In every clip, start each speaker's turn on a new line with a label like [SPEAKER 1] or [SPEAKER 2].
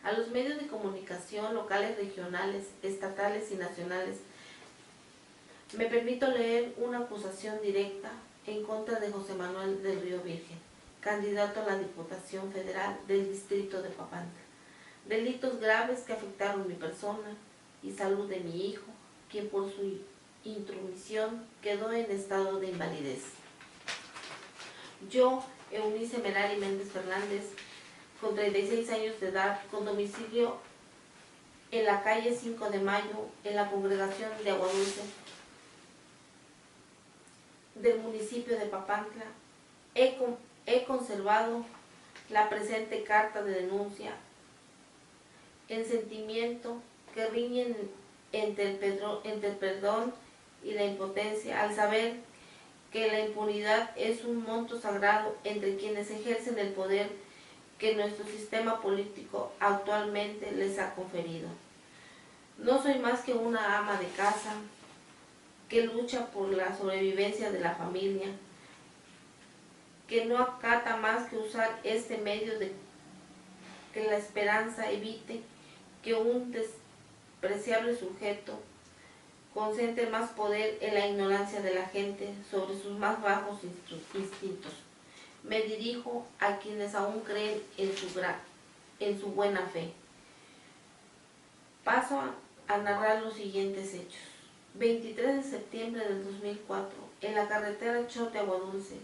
[SPEAKER 1] a los medios de comunicación locales, regionales, estatales y nacionales, me permito leer una acusación directa en contra de José Manuel del Río Virgen, candidato a la Diputación Federal del Distrito de Papantla. Delitos graves que afectaron mi persona y salud de mi hijo, quien por su intromisión quedó en estado de invalidez. Yo, Eunice Merari Méndez Fernández, con 36 años de edad, con domicilio en la calle 5 de Mayo, en la congregación de Aguadulce del municipio de Papantla, he conservado la presente carta de denuncia en sentimiento que riñen entre el perdón y la impotencia, al saber que la impunidad es un monto sagrado entre quienes ejercen el poder que nuestro sistema político actualmente les ha conferido. No soy más que una ama de casa que lucha por la sobrevivencia de la familia, que no acata más que usar este medio de que la esperanza evite que un despreciable sujeto concentre más poder en la ignorancia de la gente sobre sus más bajos instintos. Me dirijo a quienes aún creen en su buena fe. Paso a narrar los siguientes hechos. 23 de septiembre del 2004, en la carretera Chote-Aguadulce,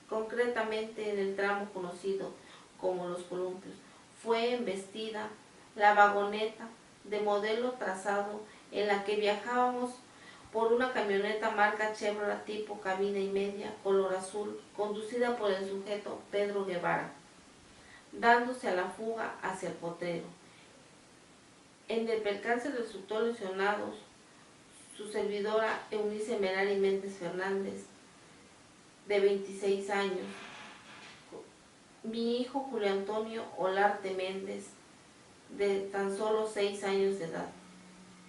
[SPEAKER 1] concretamente en el tramo conocido como Los Columpios, fue embestida la vagoneta de modelo trazado en la que viajábamos por una camioneta marca Chevrolet tipo cabina y media, color azul, conducida por el sujeto Pedro Guevara, dándose a la fuga hacia el potrero. En el percance resultó lesionados su servidora Eunice Merari Méndez Fernández, de 26 años, mi hijo Julio Antonio Olarte Méndez, de tan solo 6 años de edad,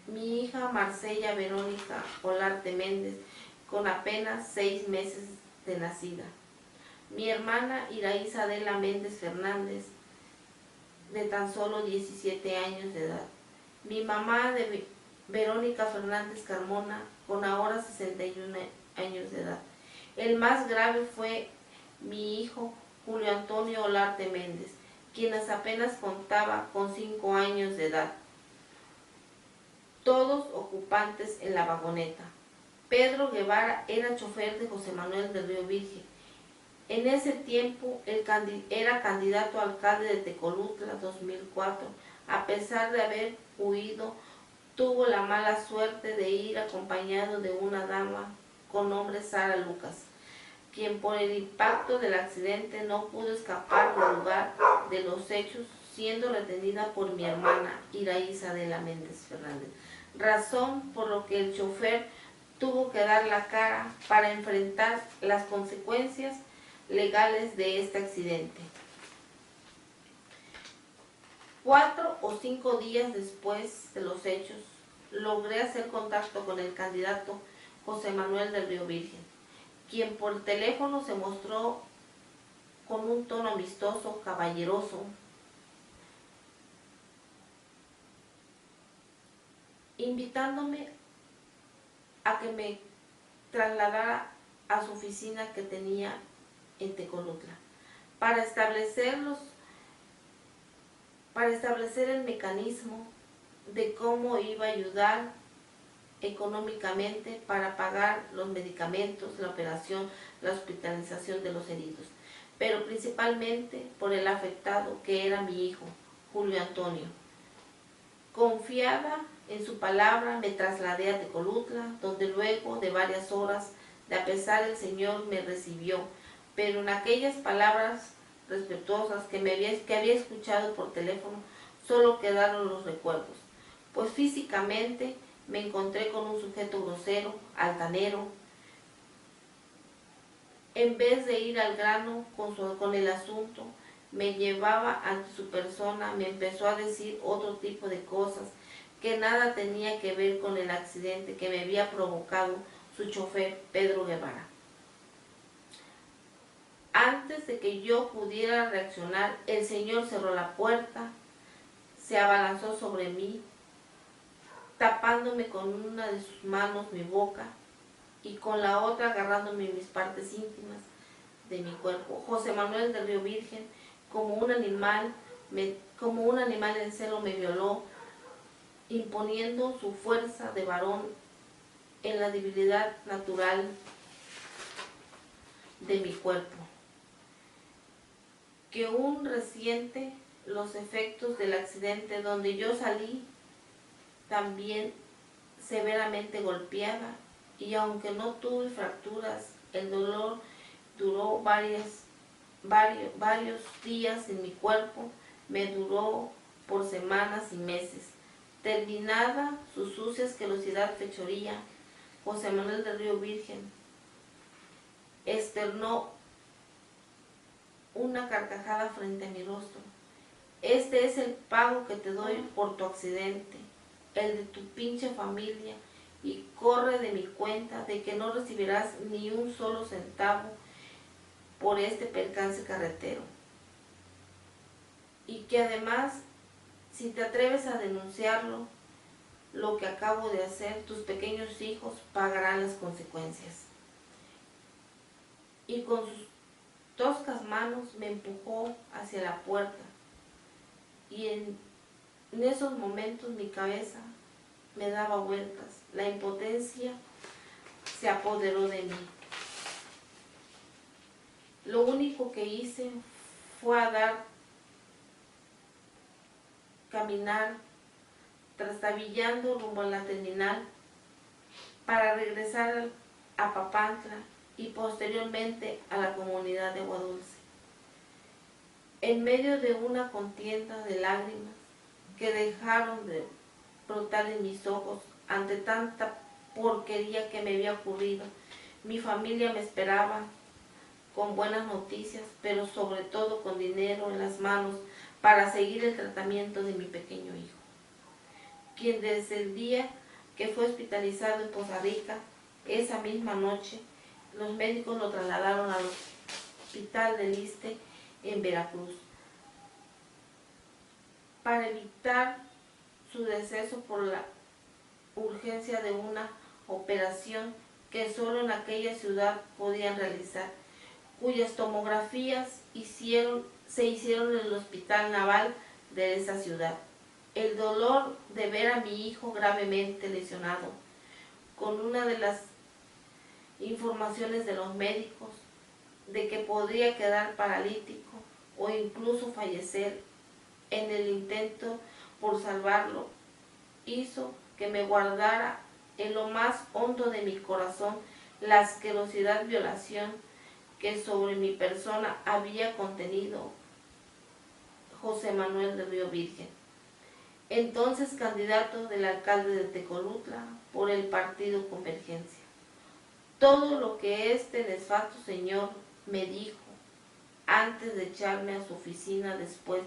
[SPEAKER 1] mi hija Marcella Verónica Olarte Méndez, con apenas 6 meses de nacida, mi hermana Iraísa Adela Méndez Fernández, de tan solo 17 años de edad, mi mamá Verónica Fernández Carmona, con ahora 61 años de edad. El más grave fue mi hijo Julio Antonio Olarte Méndez, quien apenas contaba con 5 años de edad. Todos ocupantes en la vagoneta. Pedro Guevara era chofer de José Manuel del Río Virgen. En ese tiempo era candidato a alcalde de Tecolutla 2004. A pesar de haber huido, tuvo la mala suerte de ir acompañado de una dama con nombre Sara Lucas, quien por el impacto del accidente no pudo escapar del lugar de los hechos, siendo retenida por mi hermana Iraísa Adela Méndez Fernández, razón por lo que el chofer tuvo que dar la cara para enfrentar las consecuencias legales de este accidente. 4 o 5 días después de los hechos, logré hacer contacto con el candidato José Manuel del Río Virgen, quien por teléfono se mostró con un tono amistoso, caballeroso, invitándome a que me trasladara a su oficina que tenía en Tecolutla para establecer el mecanismo de cómo iba a ayudar económicamente para pagar los medicamentos, la operación, la hospitalización de los heridos, pero principalmente por el afectado que era mi hijo, Julio Antonio. Confiada en su palabra, me trasladé a Tecolutla, donde luego de varias horas de pesar el Señor me recibió, pero en aquellas palabras respetuosas que había escuchado por teléfono, solo quedaron los recuerdos, pues físicamente me encontré con un sujeto grosero, altanero. En vez de ir al grano con el asunto, me llevaba ante su persona, me empezó a decir otro tipo de cosas que nada tenía que ver con el accidente que me había provocado su chofer Pedro Guevara. Antes de que yo pudiera reaccionar, el señor cerró la puerta se abalanzó sobre mí, tapándome con una de sus manos mi boca y con la otra agarrándome mis partes íntimas de mi cuerpo. José Manuel del Río Virgen, como un animal en celo, me violó, imponiendo su fuerza de varón en la debilidad natural de mi cuerpo. Que un reciente los efectos del accidente donde yo salí también severamente golpeada, y aunque no tuve fracturas, el dolor duró varios días en mi cuerpo, me duró por semanas y meses. Terminada su sucia asquerosidad fechoría, José Manuel del Río Virgen externó una carcajada frente a mi rostro. Este es el pago que te doy por tu accidente, el de tu pinche familia, y corre de mi cuenta de que no recibirás ni un solo centavo por este percance carretero. Y que además, si te atreves a denunciarlo, lo que acabo de hacer, tus pequeños hijos pagarán las consecuencias. Y con sus toscas manos me empujó hacia la puerta, y en esos momentos mi cabeza me daba vueltas. La impotencia se apoderó de mí. Lo único que hice fue caminar, trastabillando rumbo a la terminal para regresar a Papantla y posteriormente a la comunidad de Agua Dulce. En medio de una contienda de lágrimas que dejaron de brotar en mis ojos ante tanta porquería que me había ocurrido, mi familia me esperaba con buenas noticias, pero sobre todo con dinero en las manos para seguir el tratamiento de mi pequeño hijo, quien desde el día que fue hospitalizado en Poza Rica, esa misma noche, los médicos lo trasladaron al hospital del Iste en Veracruz para evitar su deceso por la urgencia de una operación que solo en aquella ciudad podían realizar, cuyas tomografías se hicieron en el Hospital Naval de esa ciudad. El dolor de ver a mi hijo gravemente lesionado, con una de las informaciones de los médicos de que podría quedar paralítico o incluso fallecer en el intento por salvarlo, hizo que me guardara en lo más hondo de mi corazón la asquerosidad violación que sobre mi persona había contenido José Manuel del Río Virgen, entonces candidato del alcalde de Tecolutla por el partido Convergencia. Todo lo que este nefasto señor me dijo antes de echarme a su oficina después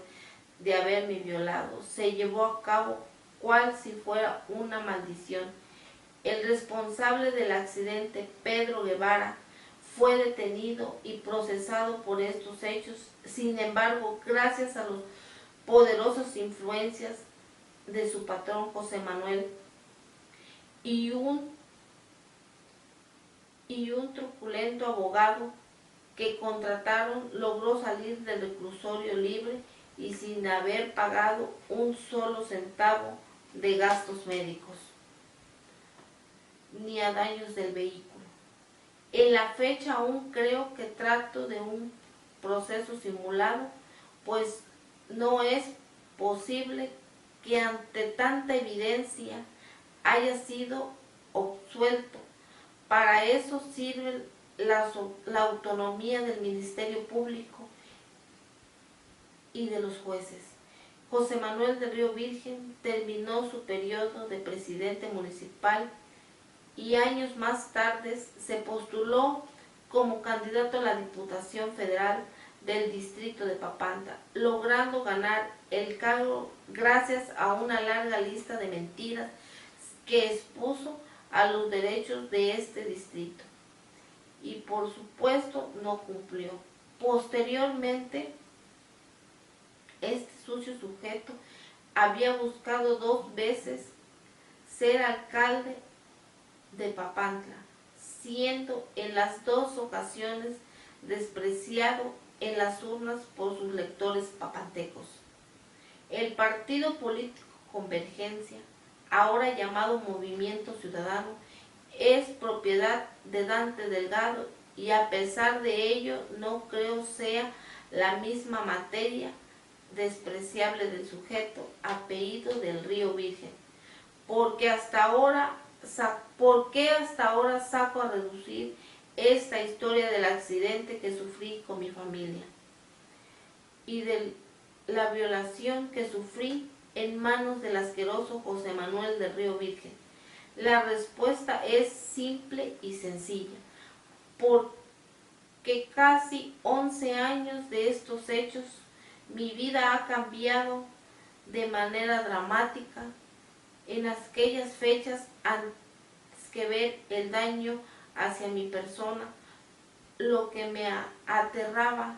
[SPEAKER 1] de haberme violado se llevó a cabo cual si fuera una maldición. El responsable del accidente, Pedro Guevara, fue detenido y procesado por estos hechos. Sin embargo, gracias a las poderosas influencias de su patrón José Manuel y un truculento abogado que contrataron, logró salir del reclusorio libre y sin haber pagado un solo centavo de gastos médicos ni a daños del vehículo. En la fecha aún creo que trato de un proceso simulado, pues no es posible que ante tanta evidencia haya sido absuelto. Para eso sirve la autonomía del Ministerio Público y de los jueces. José Manuel del Río Virgen terminó su periodo de presidente municipal y años más tarde se postuló como candidato a la Diputación Federal del distrito de Papantla, logrando ganar el cargo gracias a una larga lista de mentiras que expuso a los derechos de este distrito y por supuesto no cumplió. Posteriormente, este sucio sujeto había buscado 2 veces ser alcalde de Papantla, siendo en las 2 ocasiones despreciado en las urnas por sus lectores papantecos. El partido político Convergencia, ahora llamado Movimiento Ciudadano, es propiedad de Dante Delgado y a pesar de ello no creo sea la misma materia despreciable del sujeto apellido del Río Virgen. ¿Por qué hasta ahora saco a reducir esta historia del accidente que sufrí con mi familia y de la violación que sufrí en manos del asqueroso José Manuel del Río Virgen? La respuesta es simple y sencilla, porque casi 11 años de estos hechos, mi vida ha cambiado de manera dramática. En aquellas fechas, antes que ver el daño hacia mi persona, lo que me aterraba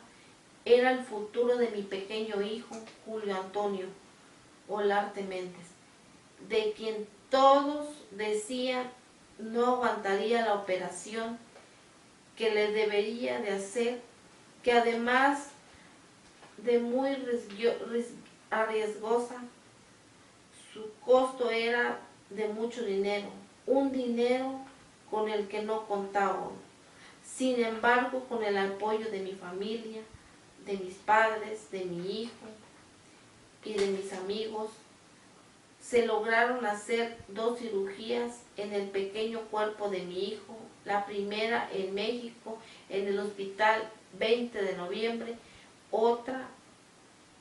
[SPEAKER 1] era el futuro de mi pequeño hijo, Julio Antonio Olarte Méndez, de quien todos decían no aguantaría la operación que le debería de hacer, que además de muy arriesgosa, su costo era de mucho dinero, un dinero con el que no contaba. Sin embargo, con el apoyo de mi familia, de mis padres, de mi hijo y de mis amigos, se lograron hacer 2 cirugías en el pequeño cuerpo de mi hijo, la primera en México, en el Hospital 20 de Noviembre, otra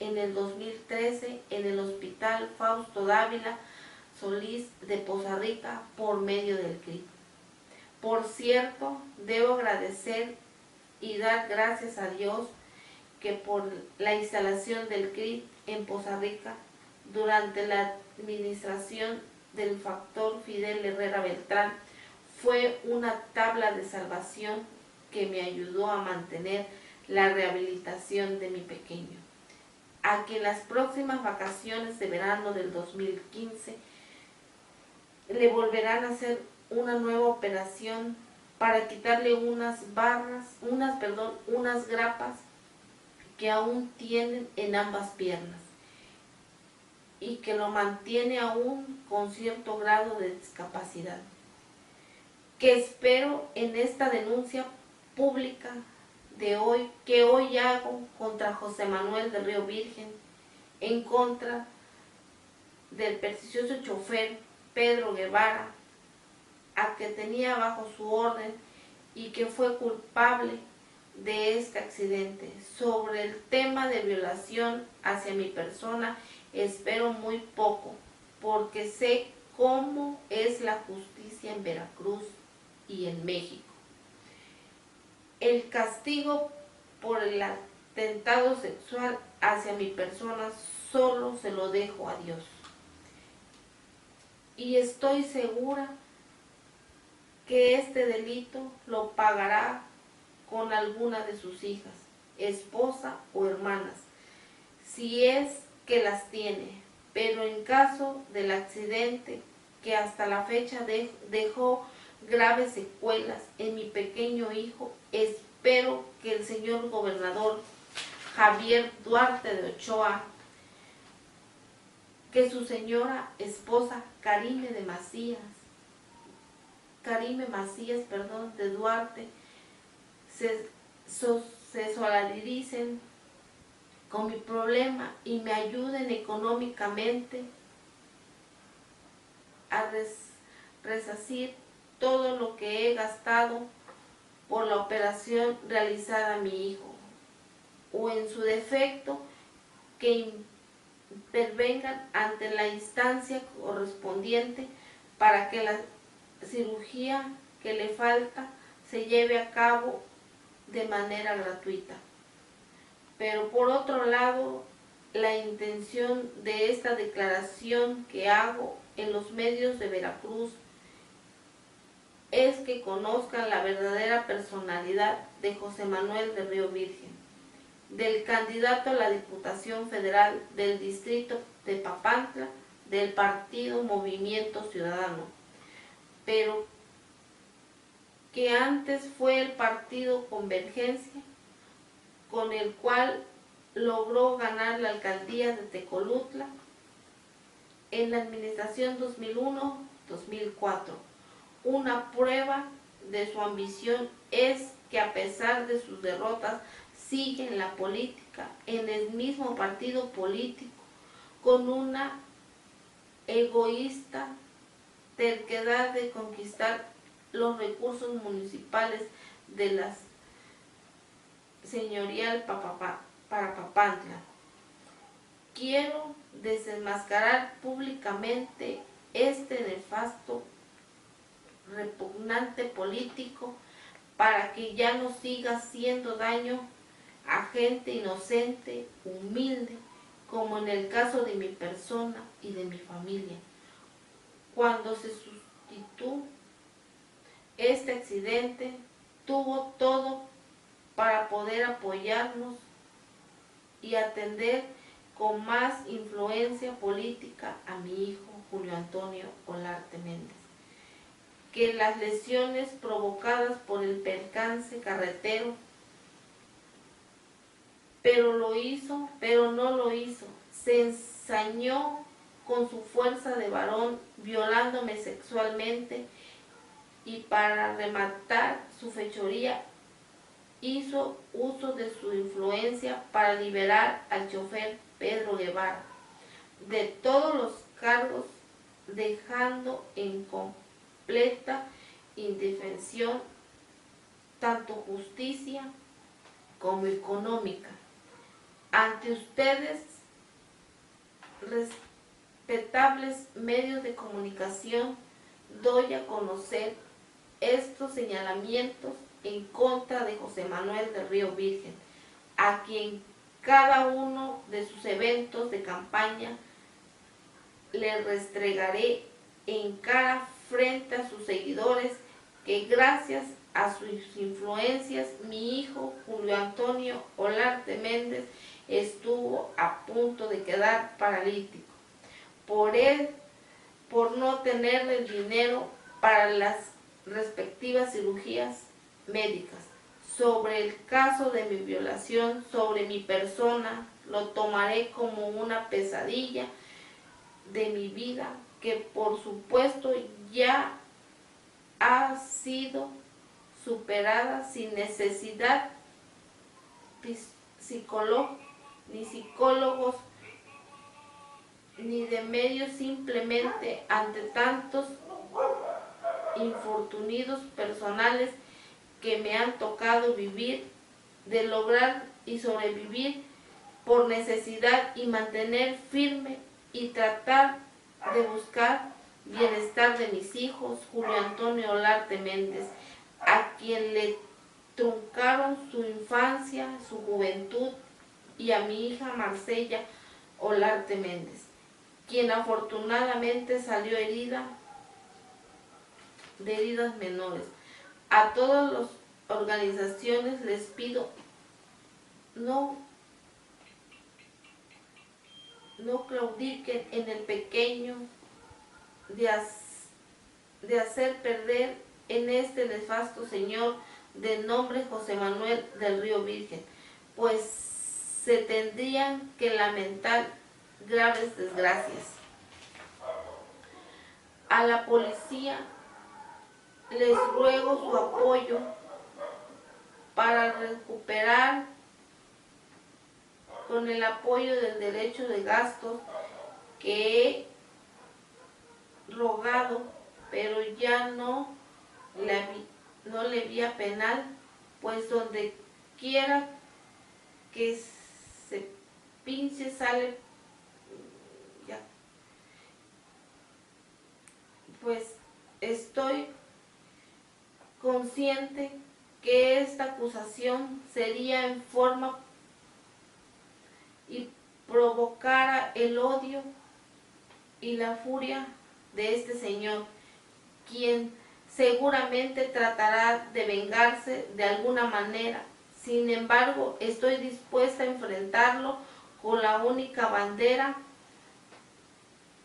[SPEAKER 1] en el 2013 en el Hospital Fausto Dávila Solís de Poza Rica por medio del CRIT. Por cierto, debo agradecer y dar gracias a Dios que por la instalación del CRIT en Poza Rica durante la administración del factor Fidel Herrera Beltrán fue una tabla de salvación que me ayudó a mantener la rehabilitación de mi pequeño, a quien las próximas vacaciones de verano del 2015 le volverán a hacer una nueva operación para quitarle unas grapas que aún tienen en ambas piernas y que lo mantiene aún con cierto grado de discapacidad, que espero en esta denuncia pública que hoy hago contra José Manuel del Río Virgen, en contra del pernicioso chofer Pedro Guevara, a que tenía bajo su orden y que fue culpable de este accidente. Sobre el tema de violación hacia mi persona, espero muy poco, porque sé cómo es la justicia en Veracruz y en México. El castigo por el atentado sexual hacia mi persona solo se lo dejo a Dios. Y estoy segura que este delito lo pagará con alguna de sus hijas, esposa o hermanas, si es que las tiene. Pero en caso del accidente que hasta la fecha dejó graves secuelas en mi pequeño hijo, espero que el señor gobernador Javier Duarte de Ochoa, que su señora esposa Karime Macías de Duarte, se solidaricen con mi problema y me ayuden económicamente a resarcir todo lo que he gastado por la operación realizada a mi hijo, o en su defecto que intervengan ante la instancia correspondiente para que la cirugía que le falta se lleve a cabo de manera gratuita. Pero por otro lado, la intención de esta declaración que hago en los medios de Veracruz es que conozcan la verdadera personalidad de José Manuel del Río Virgen, del candidato a la Diputación Federal del Distrito de Papantla del partido Movimiento Ciudadano, pero que antes fue el partido Convergencia, con el cual logró ganar la alcaldía de Tecolutla en la administración 2001-2004. Una prueba de su ambición es que a pesar de sus derrotas sigue en la política, en el mismo partido político, con una egoísta terquedad de conquistar los recursos municipales de la señorial para Papantla. Quiero desenmascarar públicamente este nefasto, repugnante político para que ya no siga haciendo daño a gente inocente, humilde, como en el caso de mi persona y de mi familia. Cuando se sustituyó este accidente, tuvo todo para poder apoyarnos y atender con más influencia política a mi hijo Julio Antonio Olarte Méndez, que las lesiones provocadas por el percance carretero, pero no lo hizo, se ensañó con su fuerza de varón, violándome sexualmente, y para rematar su fechoría, hizo uso de su influencia para liberar al chofer Pedro Guevara de todos los cargos, dejando en completa indefensión tanto justicia como económica. Ante ustedes, respetables medios de comunicación, doy a conocer estos señalamientos en contra de José Manuel del Río Virgen, a quien cada uno de sus eventos de campaña le restregaré en cara frente a sus seguidores que gracias a sus influencias mi hijo Julio Antonio Olarte Méndez estuvo a punto de quedar paralítico por no tener el dinero para las respectivas cirugías médicas. Sobre el caso de mi violación sobre mi persona, lo tomaré como una pesadilla de mi vida que por supuesto ya ha sido superada sin necesidad ni psicólogos ni de medios, simplemente ante tantos infortunios personales que me han tocado vivir, de lograr y sobrevivir por necesidad y mantener firme y tratar de buscar bienestar de mis hijos, Julio Antonio Olarte Méndez, a quien le truncaron su infancia, su juventud, y a mi hija Marcella Olarte Méndez, quien afortunadamente salió herida de heridas menores. A todas las organizaciones les pido no claudiquen en el pequeño de hacer perder en este nefasto señor de nombre José Manuel del Río Virgen, pues se tendrían que lamentar graves desgracias. A la policía les ruego su apoyo para recuperar con el apoyo del derecho de gastos que he rogado, pero ya no le vía penal, pues donde quiera que se pinche sale, ya, pues estoy consciente que esta acusación sería en forma y provocara el odio y la furia de este señor, quien seguramente tratará de vengarse de alguna manera Sin embargo, estoy dispuesta a enfrentarlo con la única bandera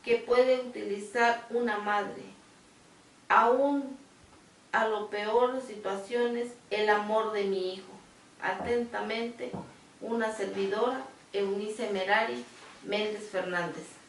[SPEAKER 1] que puede utilizar una madre. Aún a lo peor situaciones, el amor de mi hijo. Atentamente, una servidora, Eunice Merari Méndez Fernández.